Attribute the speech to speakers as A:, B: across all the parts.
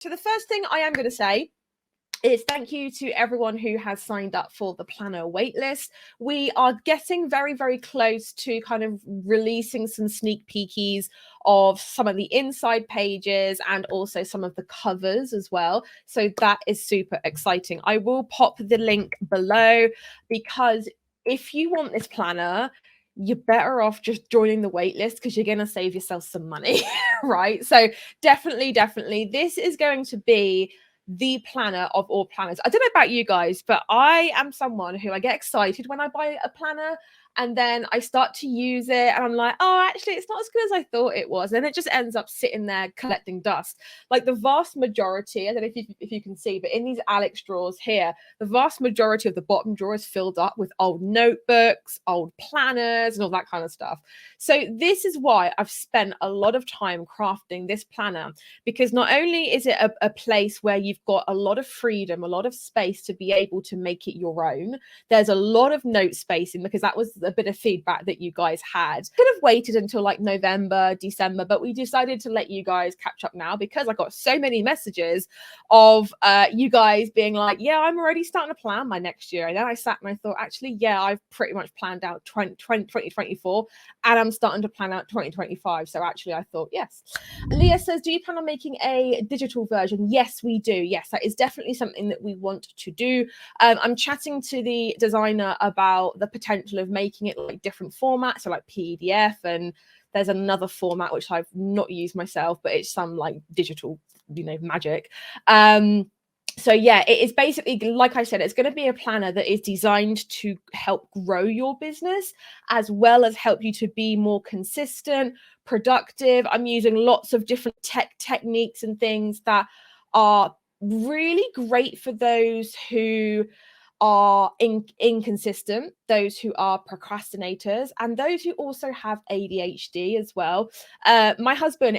A: So the first thing I am going to say is thank you to everyone who has signed up for the planner waitlist. We are getting very, very close to kind of releasing some sneak peekies of some of the inside pages and also some of the covers as well. So that is super exciting. I will pop the link below, because if you want this planner, you're better off just joining the waitlist, because you're going to save yourself some money, right? So definitely, this is going to be the planner of all planners. I don't know about you guys, but I am someone who I get excited when I buy a planner, and then I start to use it and I'm like, oh, actually it's not as good as I thought it was, and it just ends up sitting there collecting dust. Like the vast majority, I don't know if you can see, but in these Alex drawers here, the vast majority of the bottom drawer is filled up with old notebooks, old planners, and all that kind of stuff. So this is why I've spent a lot of time crafting this planner, because not only is it a place where you've got a lot of freedom, a lot of space to be able to make it your own. There's a lot of note spacing, because that was a bit of feedback that you guys had. Could have waited until like November, December, but we decided to let you guys catch up now, because I got so many messages of you guys being like, yeah, I'm already starting to plan my next year. And then I sat and I thought, actually, yeah, I've pretty much planned out 2024, and I'm starting to plan out 2025. So actually I thought, yes. Leah says, do you plan on making a digital version? Yes, we do. Yes, that is definitely something that we want to do. I'm chatting to the designer about the potential of making it like different formats, so like PDF, and there's another format which I've not used myself, but it's some like digital, magic. So yeah, it is basically, like I said, it's going to be a planner that is designed to help grow your business, as well as help you to be more consistent, productive. I'm using lots of different techniques and things that are really great for those who are inconsistent, those who are procrastinators, and those who also have ADHD as well. My husband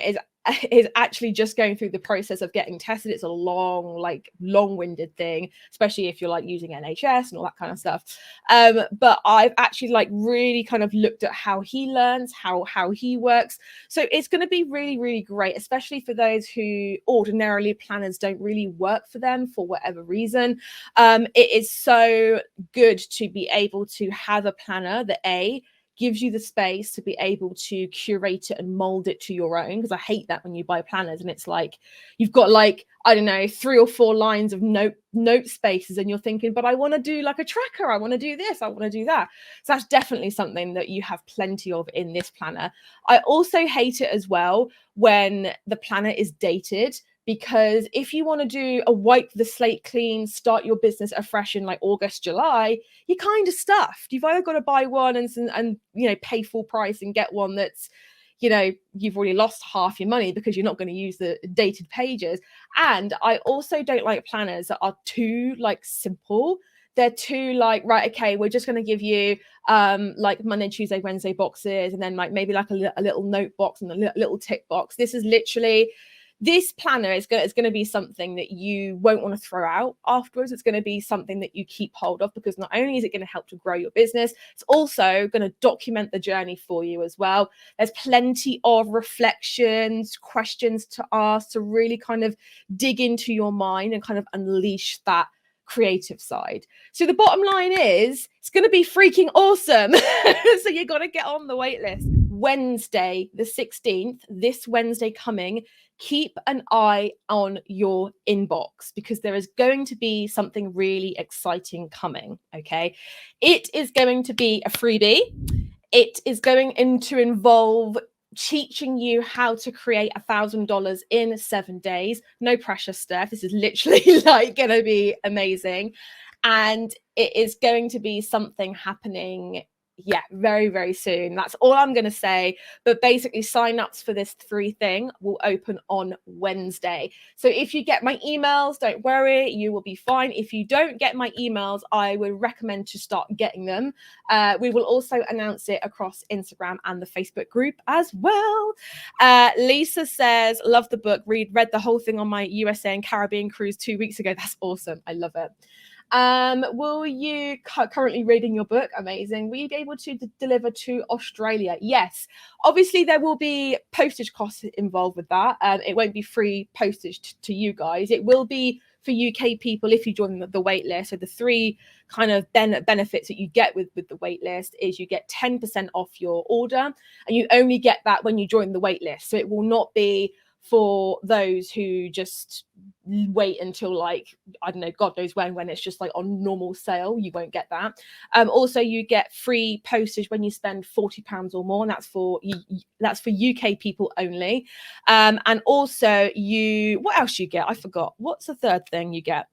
A: is actually just going through the process of getting tested. It's a long-winded thing, especially if you're like using NHS and all that kind of stuff. But I've actually like really kind of looked at how he learns, how he works. So it's going to be really, really great, especially for those who ordinarily planners don't really work for them for whatever reason. It is so good to be able to have a planner that gives you the space to be able to curate it and mold it to your own, because I hate that when you buy planners and it's like you've got like, I don't know, 3 or 4 lines of note spaces, and you're thinking, but I want to do like a tracker, I want to do this, I want to do that. So that's definitely something that you have plenty of in this planner. I also hate it as well when the planner is dated, because if you want to do a wipe the slate clean, start your business afresh in like August, July, you're kind of stuffed. You've either got to buy one and pay full price and get one that's, you've already lost half your money because you're not going to use the dated pages. And I also don't like planners that are too like simple. They're too like, right, okay, we're just going to give you like Monday, Tuesday, Wednesday boxes, and then like maybe like a little note box and a little tick box. This planner is going to be something that you won't want to throw out afterwards. It's going to be something that you keep hold of, because not only is it going to help to grow your business, it's also going to document the journey for you as well. There's plenty of reflections, questions to ask, to really kind of dig into your mind and kind of unleash that creative side. So the bottom line is, it's going to be freaking awesome. So you got to get on the wait list. Wednesday, the 16th, this Wednesday coming, keep an eye on your inbox, because there is going to be something really exciting coming, okay? It is going to be a freebie. It is going to involve teaching you how to create $1,000 in 7 days. No pressure, Steph. This is literally like going to be amazing. And it is going to be something happening, very, very soon. That's all I'm going to say. But basically, sign-ups for this free thing will open on Wednesday. So if you get my emails, don't worry, you will be fine. If you don't get my emails, I would recommend to start getting them. We will also announce it across Instagram and the Facebook group as well. Lisa says, love the book. Read the whole thing on my USA and Caribbean cruise 2 weeks ago. That's awesome. I love it. Will you currently reading your book? Amazing. Will you be able to deliver to Australia? Yes. Obviously, there will be postage costs involved with that. It won't be free postage to you guys. It will be for UK people if you join the wait list. So the three kind of benefits that you get with the wait list is you get 10% off your order, and you only get that when you join the wait list. So it will not be for those who just wait until, like, I don't know, God knows when it's just like on normal sale. You won't get that. Also, you get free postage when you spend £40 or more, and that's for UK people only. And also, what else you get? I forgot. What's the third thing you get?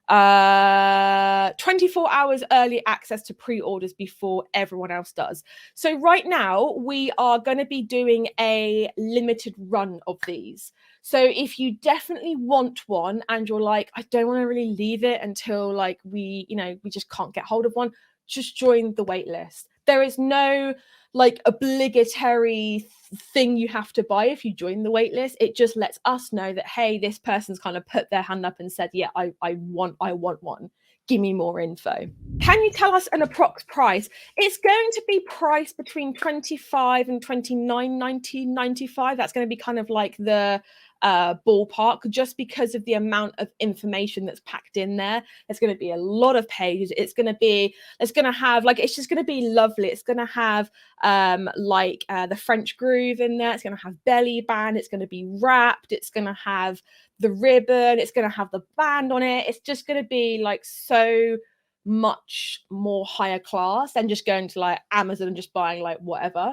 A: 24 hours early access to pre-orders before everyone else does. So right now we are going to be doing a limited run of these. So if you definitely want one and you're like, I don't want to really leave it until like we just can't get hold of one, just join the wait list. There is no like obligatory thing you have to buy if you join the wait list. It just lets us know that, hey, this person's kind of put their hand up and said, yeah, I want one. Give me more info. Can you tell us an approx price? It's going to be priced between 25 and 29.95. That's going to be kind of like the ballpark, just because of the amount of information that's packed in there. There's going to be a lot of pages. It's going to have like, it's just going to be lovely. It's going to have the French groove in there. It's going to have belly band. It's going to be wrapped. It's going to have the ribbon. It's going to have the band on it. It's just going to be like so much more higher class than just going to like Amazon and just buying like whatever.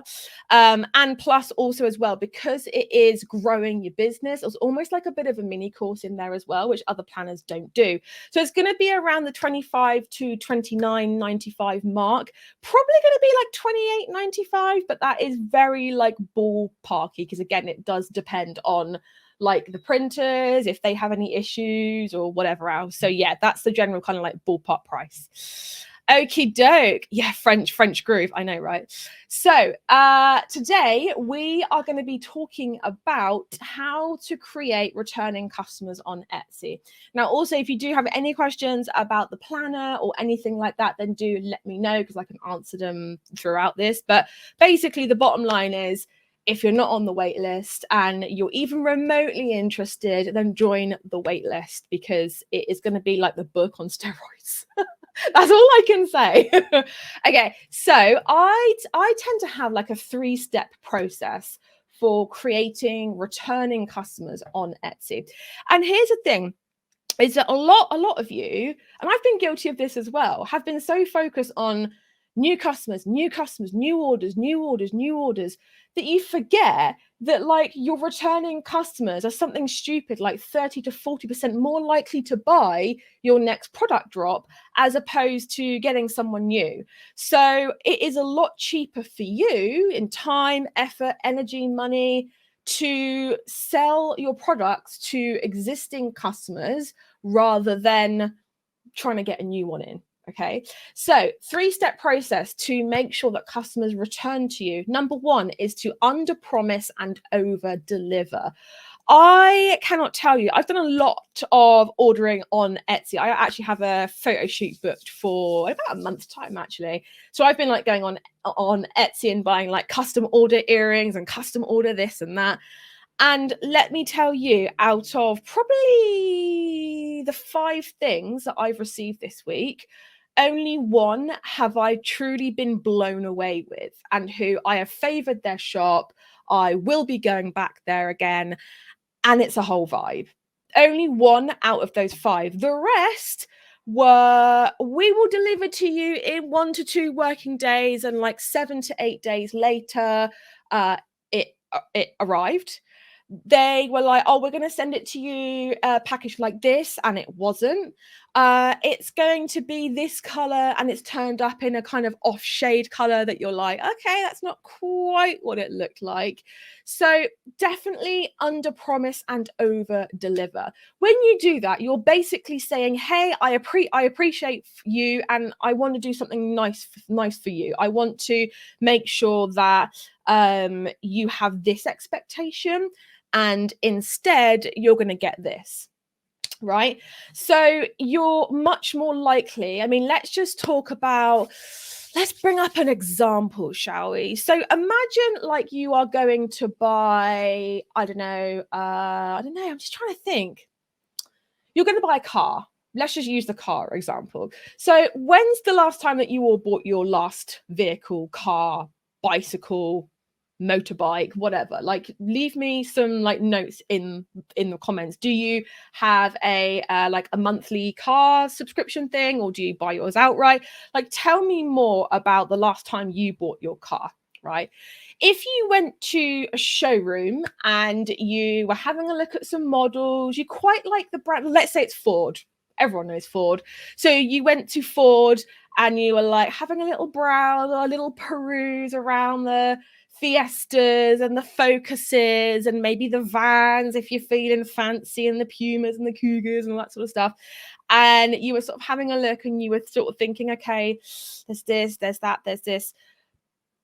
A: And plus also as well, because it is growing your business, it's almost like a bit of a mini course in there as well, which other planners don't do. So it's going to be around the 25 to 29.95 mark, probably going to be like 28.95, but that is very like ballparky, because again, it does depend on like the printers, if they have any issues or whatever else. So yeah, that's the general kind of like ballpark price. Okie doke. Yeah, French groove. I know, right? So today we are going to be talking about how to create returning customers on Etsy. Now, also, if you do have any questions about the planner or anything like that, then do let me know, because I can answer them throughout this. But basically, the bottom line is, if you're not on the wait list and you're even remotely interested, then join the wait list, because it is going to be like the book on steroids. That's all I can say. Okay, so I tend to have like a 3-step process for creating returning customers on Etsy. And here's the thing, is that a lot of you, and I've been guilty of this as well, have been so focused on new customers, new orders, that you forget that like your returning customers are something stupid like 30 to 40% more likely to buy your next product drop as opposed to getting someone new. So it is a lot cheaper for you in time, effort, energy, money to sell your products to existing customers rather than trying to get a new one in. Okay, so 3-step process to make sure that customers return to you. Number 1 is to under promise and over deliver. I cannot tell you, I've done a lot of ordering on Etsy. I actually have a photo shoot booked for about a month's time, actually. So I've been like going on Etsy and buying like custom order earrings and custom order this and that. And let me tell you, out of probably the 5 things that I've received this week, only 1 have I truly been blown away with, and who I have favored their shop. I will be going back there again, and it's a whole vibe. Only 1 out of those 5. The rest were, we will deliver to you in 1 to 2 working days, and like 7 to 8 days later, it arrived. They were like, oh, we're going to send it to you packaged like this, and it wasn't. It's going to be this color, and it's turned up in a kind of off shade color that you're like, okay, that's not quite what it looked like. So definitely under promise and over deliver. When you do that, you're basically saying, hey, I appreciate you, and I want to do something nice for you. I want to make sure that you have this expectation, and instead you're going to get this. right? So you're much more likely, I mean, let's just talk about, let's bring up an example, shall we? So imagine like you are going to buy, I don't know, I'm just trying to think. You're going to buy a car. Let's just use the car example. So when's the last time that you all bought your last vehicle, car, bicycle, motorbike, whatever? Like, leave me some like notes in the comments. Do you have a like a monthly car subscription thing, or do you buy yours outright? Like, tell me more about the last time you bought your car, right? If you went to a showroom and you were having a look at some models, you quite like the brand, let's say it's Ford. Everyone knows Ford. So you went to Ford and you were like having a little browse or a little peruse around the Fiestas and the Focuses and maybe the vans if you're feeling fancy, and the Pumas and the Cougars and all that sort of stuff. And you were sort of having a look and you were sort of thinking, okay, there's this, there's that, there's this.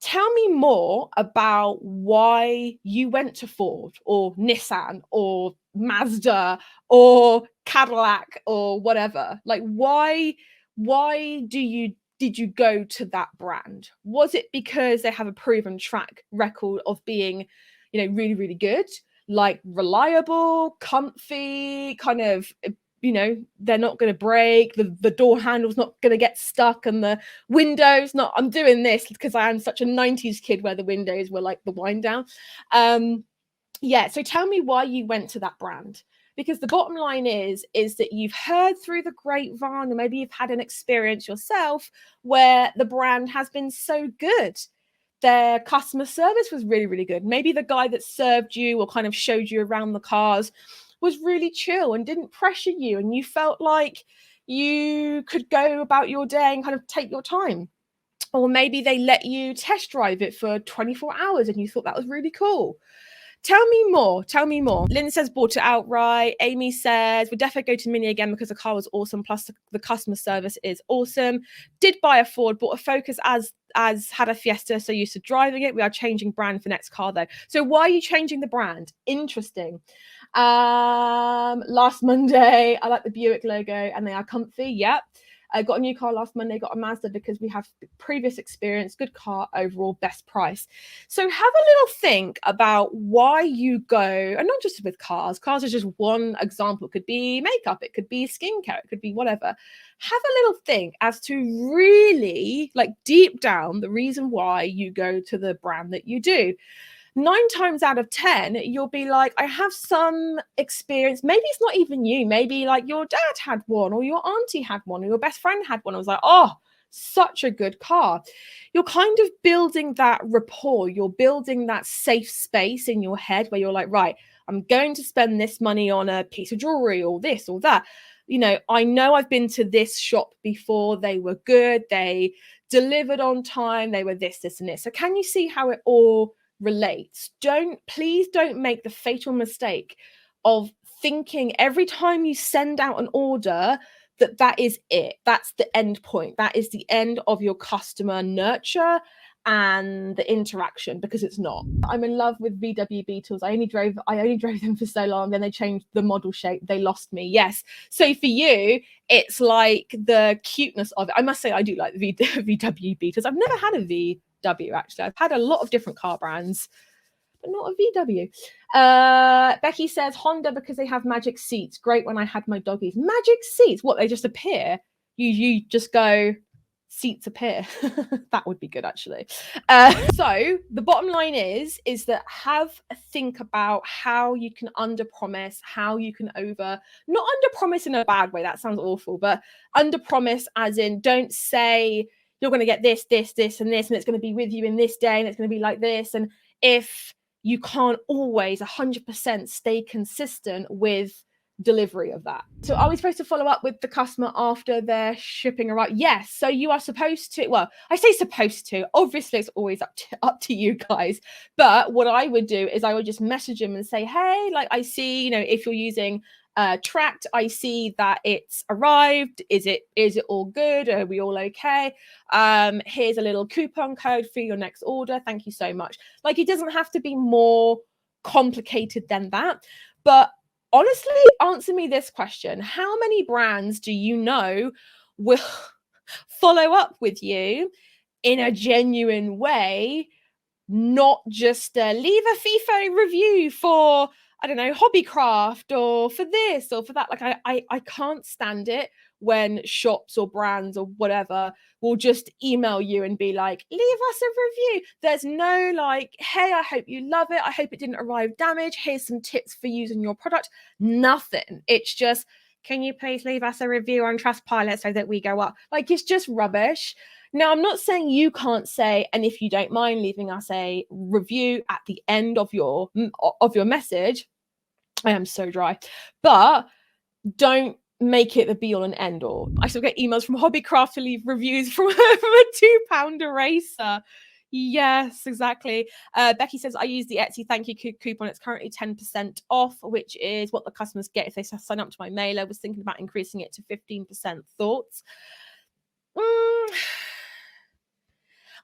A: Tell me more about why you went to Ford or Nissan or Mazda or Cadillac or whatever. Like, why did you go to that brand? Was it because they have a proven track record of being, really, really good, like reliable, comfy, kind of, they're not going to break, the door handle's not going to get stuck, and the windows not, I'm doing this because I am such a 90s kid where the windows were like the wind down. Yeah, so tell me why you went to that brand, because the bottom line is that you've heard through the grapevine, or maybe you've had an experience yourself where the brand has been so good. Their customer service was really, really good. Maybe the guy that served you or kind of showed you around the cars was really chill and didn't pressure you, and you felt like you could go about your day and kind of take your time. Or maybe they let you test drive it for 24 hours and you thought that was really cool. Tell me more. Tell me more. Lynn says bought it outright. Amy says would definitely go to Mini again because the car was awesome. Plus the customer service is awesome. Did buy a Ford, bought a Focus as had a Fiesta, so used to driving it. We are changing brand for next car though. So why are you changing the brand? Interesting. Last Monday, I like the Buick logo and they are comfy. Yep. I got a new car last Monday, got a Mazda because we have previous experience, good car overall, best price. So have a little think about why you go, and not just with cars. Cars is just one example. It could be makeup, it could be skincare, it could be whatever. Have a little think as to really, like, deep down the reason why you go to the brand that you do. 9 times out of 10, you'll be like, I have some experience. Maybe it's not even you. Maybe like your dad had one, or your auntie had one, or your best friend had one. I was like, oh, such a good car. You're kind of building that rapport. You're building that safe space in your head where you're like, right, I'm going to spend this money on a piece of jewelry or this or that. I know I've been to this shop before. They were good. They delivered on time. They were this, and this. So can you see how it all relates? Please don't make the fatal mistake of thinking every time you send out an order that is it. That's the end point. That is the end of your customer nurture and the interaction, because it's not. I'm in love with VW Beetles. I only drove them for so long, then they changed the model shape. They lost me. Yes. So for you, it's like the cuteness of it. I must say I do like the VW Beetles. I've never had a VW actually. I've had a lot of different car brands, but not a VW. Becky says Honda because they have magic seats. Great when I had my doggies. Magic seats? What, they just appear? You just go, seats appear. That would be good actually. So the bottom line is that have a think about how you can under promise, how you can over, not under promise in a bad way, that sounds awful, but under promise as in, don't say you're going to get this, and this, and it's going to be with you in this day, and it's going to be like this. And if you can't always 100% stay consistent with delivery of that. So are we supposed to follow up with the customer after they're shipping arrive? Yes. So you are supposed to, well, I say supposed to, obviously it's always up to you guys. But what I would do is I would just message them and say, hey, like, I see, if you're using tracked, I see that it's arrived. Is it all good? Are we all okay? Here's a little coupon code for your next order. Thank you so much. Like, it doesn't have to be more complicated than that, but honestly, answer me this question. How many brands do you know will follow up with you in a genuine way, not just leave a FIFO review for, I don't know, hobbycraft or for this or for that? Like I can't stand it when shops or brands or whatever will just email you and be like, leave us a review. There's no like, hey, I hope you love it, I hope it didn't arrive damaged, here's some tips for using your product. Nothing. It's just, can you please leave us a review on Trustpilot so that we go up? Like, it's just rubbish. Now, I'm not saying you can't say, and if you don't mind leaving us a review at the end of your message, I am so dry, but don't make it the be all and end all. I still get emails from Hobbycraft to leave reviews from, from a £2 eraser. Yes, exactly. Becky says, I use the Etsy thank you coupon. It's currently 10% off, which is what the customers get if they sign up to my mailer. I was thinking about increasing it to 15%. Thoughts?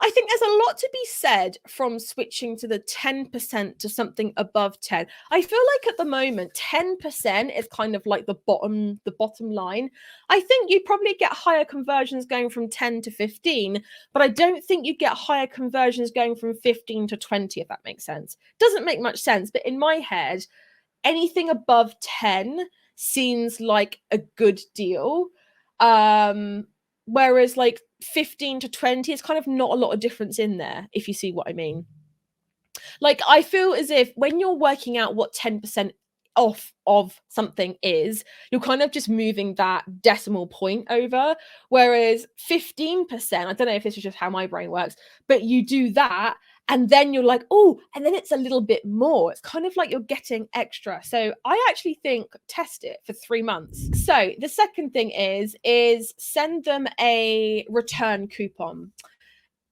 A: I think there's a lot to be said from switching to the 10% to something above 10. I feel like at the moment 10% is kind of like the bottom line. I think you'd probably get higher conversions going from 10 to 15, but I don't think you get higher conversions going from 15 to 20, if that makes sense. Doesn't make much sense, but in my head, anything above 10 seems like a good deal. Whereas like 15 to 20, it's kind of not a lot of difference in there, if you see what I mean. Like, I feel as if when you're working out what 10% off of something is, you're kind of just moving that decimal point over. Whereas 15%, I don't know if this is just how my brain works, but you do that and then you're like, oh, and then it's a little bit more. It's kind of like you're getting extra. So I actually think test it for 3 months. So the second thing is send them a return coupon.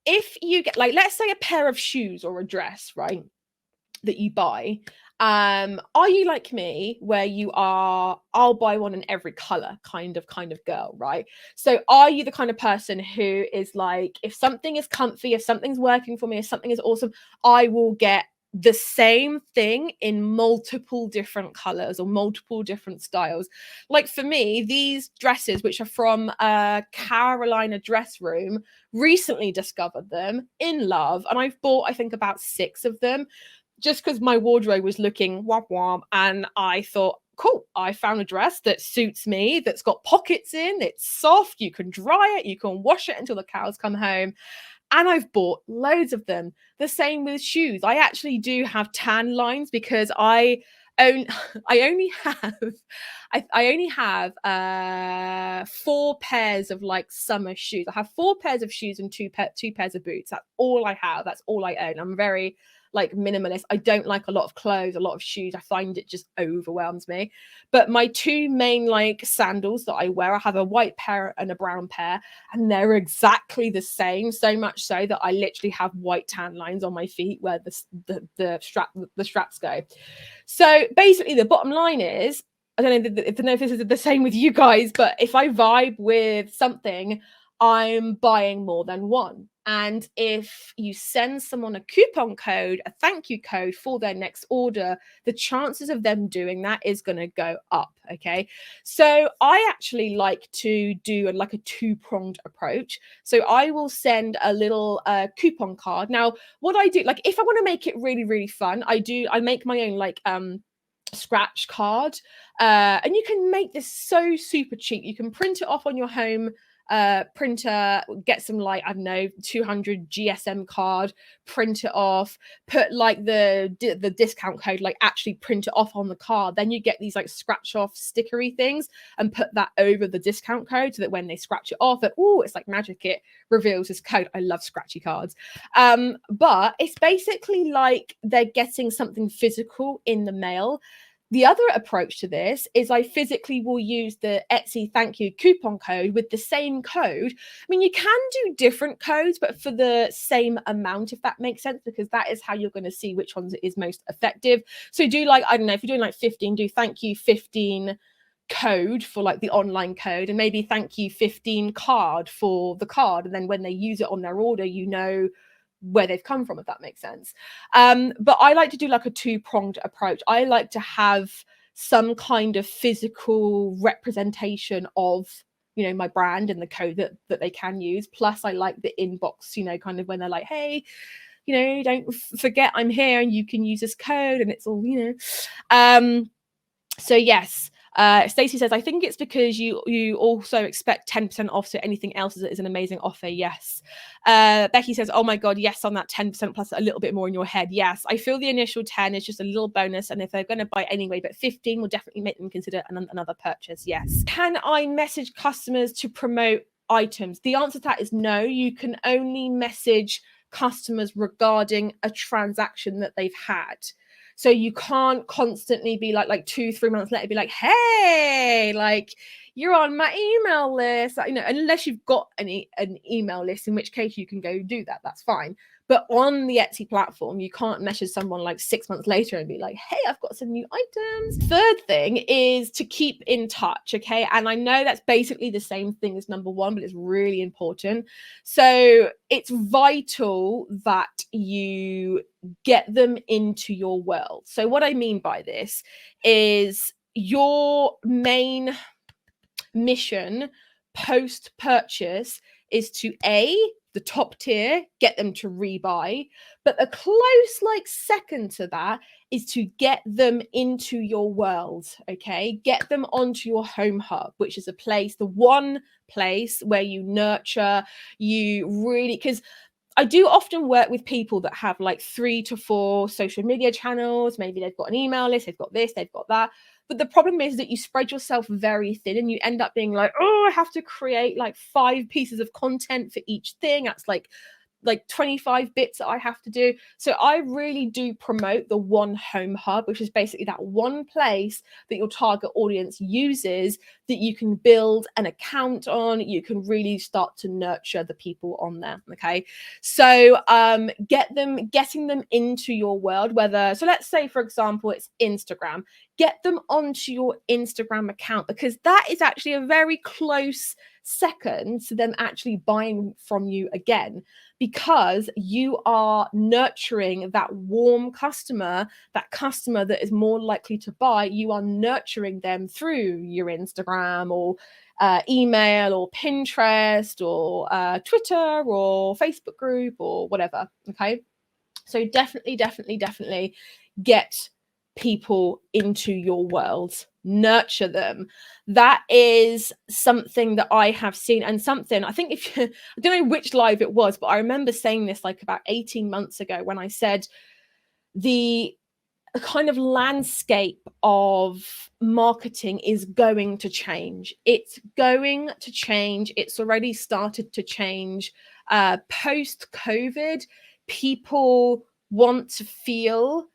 A: If you get, like, let's say a pair of shoes or a dress, right, that you buy, are you like me where you are, I'll buy one in every color kind of girl, right? So are you the kind of person who is like, if something is comfy, if something's working for me, if something is awesome, I will get the same thing in multiple different colors or multiple different styles? Like for me, these dresses, which are from Carolina Dress Room, recently discovered them, in love, and I've bought, I think, about 6 of them, just because my wardrobe was looking womp womp, and I thought, cool, I found a dress that suits me, that's got pockets in, it's soft, you can dry it, you can wash it until the cows come home. And I've bought loads of them. The same with shoes. I actually do have tan lines because I only have 4 pairs of like summer shoes. I have 4 pairs of shoes and 2 pairs of boots. That's all I have. That's all I own. I'm very like minimalist. I don't like a lot of clothes, a lot of shoes. I find it just overwhelms me. But my 2 main like sandals that I wear, I have a white pair and a brown pair, and they're exactly the same. So much so that I literally have white tan lines on my feet where the straps go. So basically, the bottom line is, I don't know if this is the same with you guys, but if I vibe with something, I'm buying more than one. And if you send someone a coupon code, a thank you code for their next order, the chances of them doing that is going to go up. Okay. So I actually like to do like a 2-pronged approach. So I will send a little coupon card. Now, what I do, like if I want to make it really, really fun, I make my own like scratch card, and you can make this so super cheap. You can print it off on your home printer, get some like, I don't know, 200 GSM card, print it off, put like the discount code, like actually print it off on the card. Then you get these like scratch off stickery things and put that over the discount code so that when they scratch it off, it's like magic, it reveals this code. I love scratchy cards. But it's basically like they're getting something physical in the mail. The other approach to this is I physically will use the Etsy thank you coupon code with the same code. I mean, you can do different codes, but for the same amount, if that makes sense, because that is how you're going to see which ones is most effective. So do like, I don't know, if you're doing like 15, do thank you 15 code for like the online code, and maybe thank you 15 card for the card. And then when they use it on their order, you know where they've come from, if that makes sense. But I like to do like a 2-pronged approach. I like to have some kind of physical representation of, you know, my brand and the code that they can use. Plus I like the inbox, you know, kind of when they're like, hey, you know, don't forget I'm here and you can use this code, and it's all, you know. So yes, Stacey says, I think it's because you also expect 10% off, so anything else is an amazing offer. Yes. Becky says, oh my God, yes, on that 10% plus a little bit more in your head. Yes, I feel the initial 10 is just a little bonus, and if they're going to buy anyway, but 15 will definitely make them consider another purchase. Yes. Can I message customers to promote items? The answer to that is no. You can only message customers regarding a transaction that they've had. So you can't constantly be like 2-3 months later be like, hey, like you're on my email list, you know, unless you've got an email list, in which case you can go do that. That's fine. But on the Etsy platform, you can't message someone like 6 months later and be like, hey, I've got some new items. Third thing is to keep in touch. Okay. And I know that's basically the same thing as number one, but it's really important. So it's vital that you get them into your world. So what I mean by this is your main mission post purchase is to the top tier, get them to rebuy, but a close like second to that is to get them into your world. Okay, get them onto your home hub, which is the one place where you nurture, you really, because I do often work with people that have like 3 to 4 social media channels. Maybe they've got an email list, they've got this, they've got that. But the problem is that you spread yourself very thin and you end up being like, oh, I have to create like 5 pieces of content for each thing. That's like 25 bits that I have to do. So I really do promote the one home hub, which is basically that one place that your target audience uses that you can build an account on. You can really start to nurture the people on there. Okay. So getting them into your world, so let's say, for example, it's Instagram, get them onto your Instagram account, because that is actually a very close second to them actually buying from you again, because you are nurturing that warm customer, that customer that is more likely to buy. You are nurturing them through your Instagram or email or Pinterest or Twitter or Facebook group or whatever. Okay, so definitely get people into your world, nurture them. That is something that I have seen, and something I think I don't know which live it was, but I remember saying this like about 18 months ago when I said the kind of landscape of marketing is going to change. It's going to change. It's already started to change. Post-COVID, people want to feel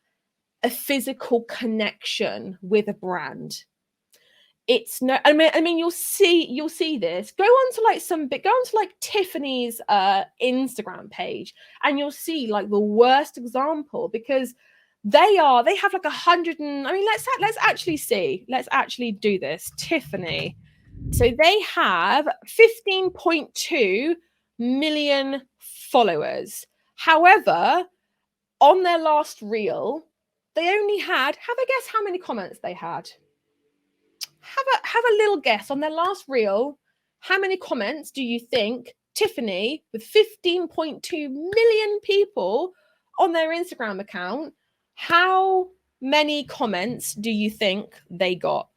A: a physical connection with a brand. It's no, I mean, you'll see this. Go on to like Tiffany's Instagram page, and you'll see like the worst example, because they have like 100 and, I mean, let's actually do this. Tiffany, so they have 15.2 million followers. However, on their last reel, they only had, have a guess how many comments they had. Have a little guess on their last reel. How many comments do you think Tiffany, with 15.2 million people on their Instagram account, how many comments do you think they got?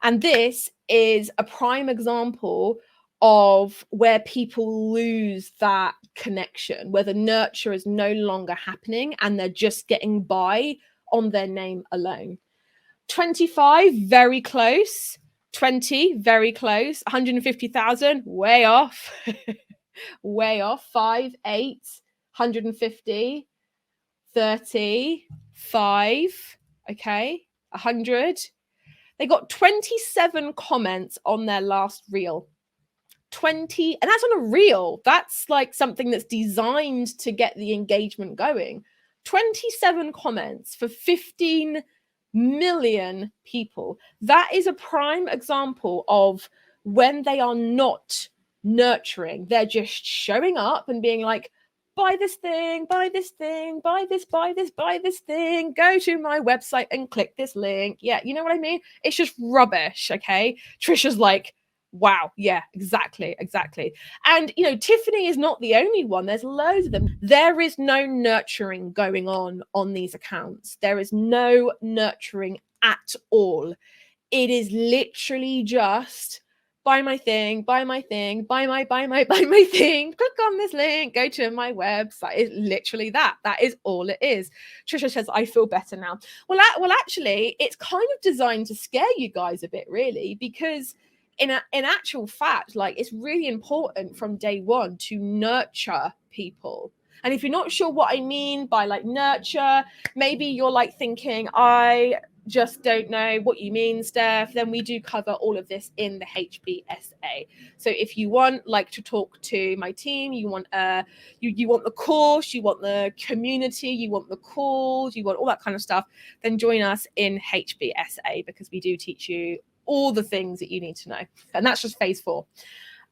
A: And this is a prime example of where people lose that connection, where the nurture is no longer happening and they're just getting by on their name alone. 25, very close. 20, very close. 150,000, way off. Way off. 5, 8, 150, 30, 5, okay, 100. They got 27 comments on their last reel. 20, and that's on a reel. That's like something that's designed to get the engagement going. 27 comments for 15 million people. That is a prime example of when they are not nurturing. They're just showing up and being like, buy this thing, buy this thing, buy this, buy this, buy this thing, go to my website and click this link. Yeah, you know what I mean? It's just rubbish, okay? Trisha's like, wow, yeah, exactly. And, you know, Tiffany is not the only one. There's loads of them. There is no nurturing going on these accounts. There is no nurturing at all. It is literally just buy my thing, buy my thing, buy my thing, click on this link, go to my website. It's literally that. That is all it is. Trisha says, I feel better now. Well, actually, it's kind of designed to scare you guys a bit, really, because in actual fact, like, it's really important from day one to nurture people. And if you're not sure what I mean by like nurture, maybe you're like thinking, I just don't know what you mean, Steph, then we do cover all of this in the HBSA. So if you want like to talk to my team, you want you want the course, you want the community, you want the calls, you want all that kind of stuff, then join us in HBSA, because we do teach you all the things that you need to know. And that's just phase 4.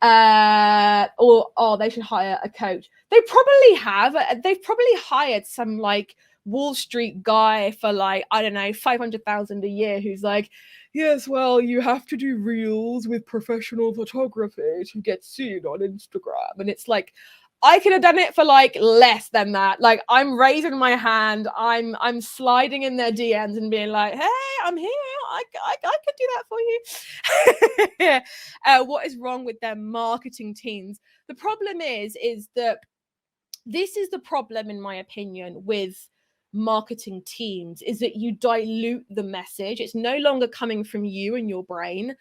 A: Or they should hire a coach. They probably have. They've probably hired some like Wall Street guy for like, I don't know, 500,000 a year, who's like, yes, well, you have to do reels with professional photography to get seen on Instagram. And it's like, I could have done it for like less than that. Like, I'm raising my hand, I'm sliding in their DMs and being like, hey, I'm here. I could do that for you. What is wrong with their marketing teams? The problem is that this is the problem, in my opinion, with marketing teams, is that you dilute the message. It's no longer coming from you and your brain.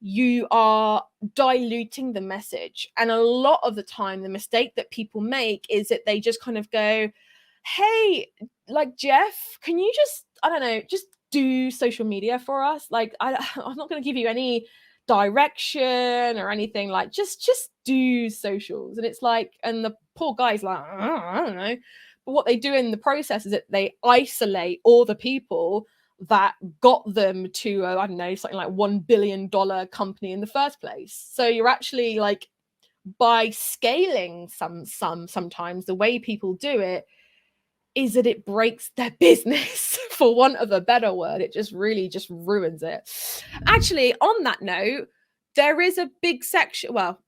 A: You are diluting the message. And a lot of the time, the mistake that people make is that they just kind of go, hey, like, Jeff, can you just, I don't know, just do social media for us? Like, I'm not going to give you any direction or anything, like, just do socials. And it's like, and the poor guy's like, I don't know. But what they do in the process is that they isolate all the people that got them to I don't know, something like $1 billion company in the first place. So you're actually like, by scaling sometimes the way people do it is that it breaks their business, for want of a better word. It just really just ruins it. Actually, on that note, there is a big section, well,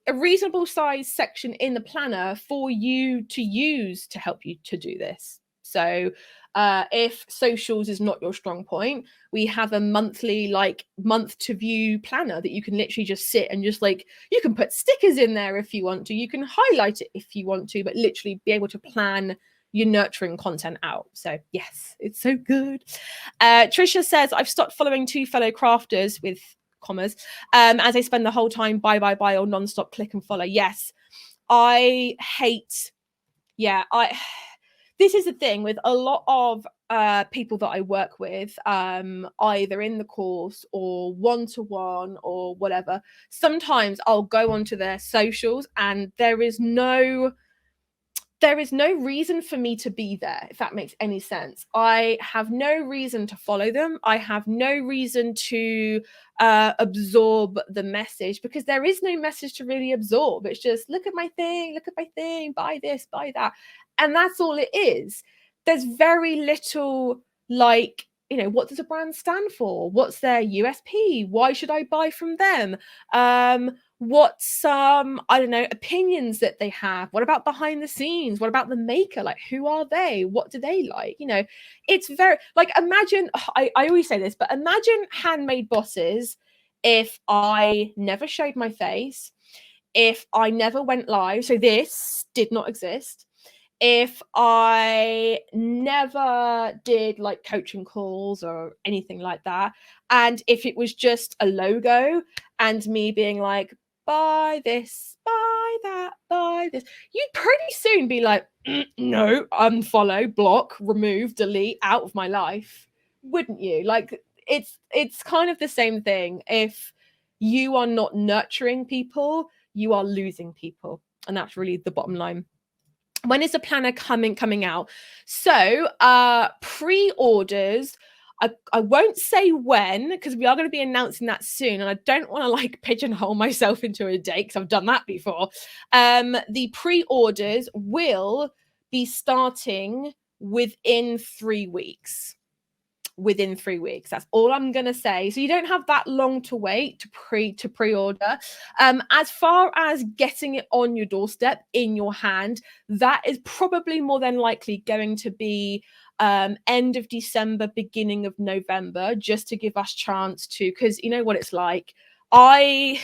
A: a reasonable size section in the planner for you to use to help you to do this. So if socials is not your strong point, we have a monthly, like, month to view planner that you can literally just sit and just like, you can put stickers in there if you want to, you can highlight it if you want to, but literally be able to plan your nurturing content out. So yes, it's so good. Trisha says, I've stopped following 2 fellow crafters, with commas, as they spend the whole time buy or non-stop click and follow. Yes, I hate, this is the thing with a lot of people that I work with, either in the course or one-to-one or whatever. Sometimes I'll go onto their socials and there is no reason for me to be there, if that makes any sense. I have no reason to follow them. I have no reason to absorb the message, because there is no message to really absorb. It's just, look at my thing, buy this, buy that. And that's all it is. There's very little, like, you know, what does a brand stand for? What's their USP? Why should I buy from them? What's some, I don't know, opinions that they have? What about behind the scenes? What about the maker? Like, who are they? What do they like? You know, it's very, like, imagine, I always say this, but imagine Handmade Bosses if I never showed my face, if I never went live, so this did not exist, if I never did like coaching calls or anything like that, and if it was just a logo and me being like, buy this, buy that, buy this, you'd pretty soon be like, no, unfollow, block, remove, delete, out of my life, wouldn't you? Like, it's kind of the same thing. If you are not nurturing people, you are losing people, and that's really the bottom line. When is the planner coming out? So pre-orders I won't say when, because we are going to be announcing that soon, and I don't want to like pigeonhole myself into a date because I've done that before. The pre-orders will be starting within 3 weeks. Within 3 weeks, that's all I'm gonna say. So you don't have that long to wait to pre-order. As far as getting it on your doorstep in your hand, that is probably more than likely going to be end of December, beginning of November, just to give us chance to, because you know what it's like. I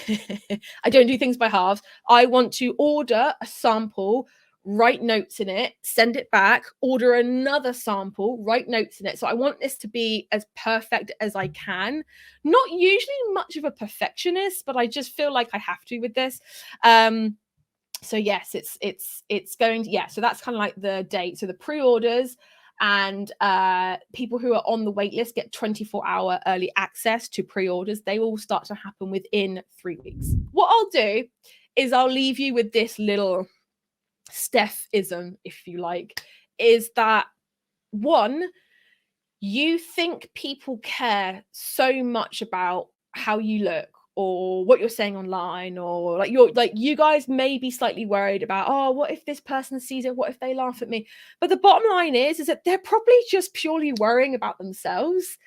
A: I don't do things by halves. I want to order a sample, write notes in it, send it back, order another sample, write notes in it. So I want this to be as perfect as I can. Not usually much of a perfectionist, but I just feel like I have to with this. So yes, it's going to, yeah, so that's kind of like the date. So the pre-orders and people who are on the wait list get 24-hour early access to pre-orders. They will start to happen within 3 weeks. What I'll do is I'll leave you with this little Steph-ism, if you like, is that one, you think people care so much about how you look or what you're saying online, or like you guys may be slightly worried about, oh, what if this person sees it, what if they laugh at me? But the bottom line is that they're probably just purely worrying about themselves.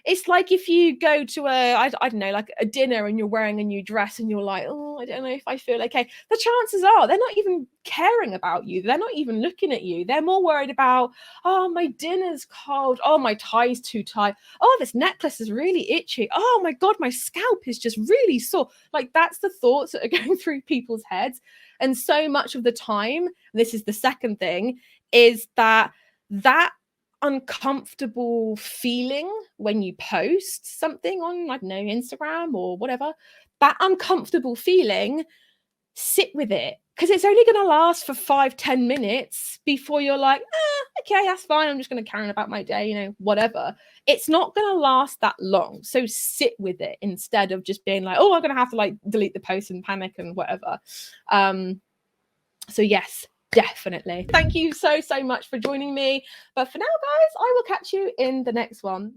A: It's like if you go to I don't know, like a dinner and you're wearing a new dress and you're like, oh, I don't know if I feel okay. The chances are they're not even caring about you. They're not even looking at you. They're more worried about, oh, my dinner's cold. Oh, my tie's too tight. Oh, this necklace is really itchy. Oh my God, my scalp is just really sore. Like that's the thoughts that are going through people's heads. And so much of the time, this is the second thing, is that uncomfortable feeling when you post something on, I don't know, Instagram or whatever, that uncomfortable feeling, sit with it, because it's only going to last for 5-10 minutes before you're like, okay, that's fine, I'm just going to carry on about my day, you know, whatever. It's not going to last that long. So sit with it instead of just being like, oh, I'm going to have to like delete the post and panic and whatever. So yes, definitely. Thank you so much for joining me. But for now, guys, I will catch you in the next one.